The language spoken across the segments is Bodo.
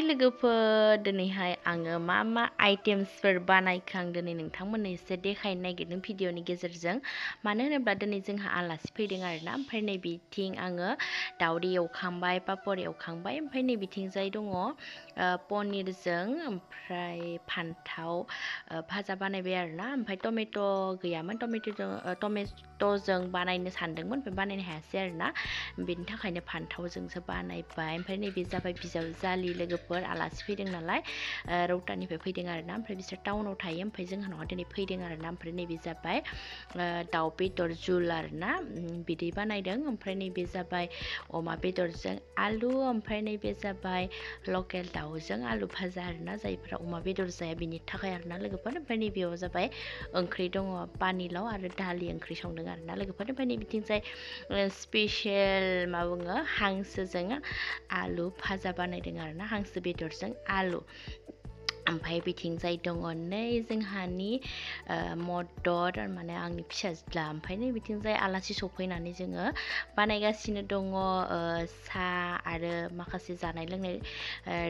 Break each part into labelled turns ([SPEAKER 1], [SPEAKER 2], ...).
[SPEAKER 1] लोगोफोर दिनैहाय आङो मा आइटेम्सफोर बानायखो आं दिनै नोंथांमोननो एसे देखायनो नागिरदों भिडिअनि गेजेरजों मानो होनोब्ला दिनै जोंहा आलासि फैदों आरोना ओमफ्राय नै बिथिं आङो दावदै एवखांबाय पापर एवखांबाय ओमफ्राय नै बिथिंजाय दङ पनिरजों ओमफ्राय फान्थाव भाजा बानायबाय आरोना ओमफ्राय टमेट' गैयामोन टमेट'जों बानायनो सानदोंमोन ओमफ्राय बानायनो हायासै आरोना बेनि थाखायनो फान्थावजोंसो बानायबाय ओमफ्राय नैबे जाबाय बिजावजालि लोगोफोर आलासि फैदों नालाय रौतानिफ्राय फैदों आरोना ओमफ्राय बिसोर टाउनाव थायो ओमफ्राय जोंहानाव दिनै फैदों आरोना ओमफ्राय नैबे जाबाय दाउ बेदर जुल आरोना बिदै बानायदों ओमफ्राय नैबे जाबाय अमा बेदरजों आलु ओमफ्राय नैबे जाबाय लकेल दाउजों आलु भाजा आरोना जायफ्रा अमा बेदर जाया बिनि थाखाय आरोना लोगोफोर ओमफ्राय नैबेयाव जाबाय ओंख्रि दङ पानिलाव आरो दालि ओंख्रि संदों आरोना लोगोफोर ओमफ्राय नै बिथिंजाय स्पेसियेल मा बुङो हांसोजों आलु भाजा बानायदों आरोना हांसो बेदरजों आलु ओमफ्राय बिथिंजाय दङ नै जोंहानि मदर माने आंनि फिसाज्ला ओमफ्राय नै बिथिंजाय आलासि सफैनानै जोङो बानायगासिनो दङ सा आरो माखासे जानाय लोंनाय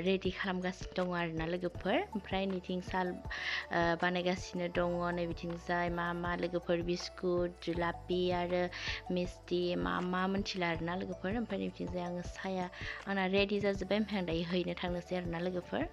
[SPEAKER 1] रेडि खालामगासिनो दङ आरोना लोगोफोर ओमफ्राय नैथिं सा बानायगासिनो दङ नै बिथिंजाय मा लोगोफोर बिस्कुट जुलापि आरो मिस्टि मा मोनथिला आरोना लोगोफोर ओमफ्राय नै बिथिंजाय आङो साया आंना रेडि जाजोब्बाय ओमफ्राय आं दायो हैनो थांनोसै आरोना लोगोफोर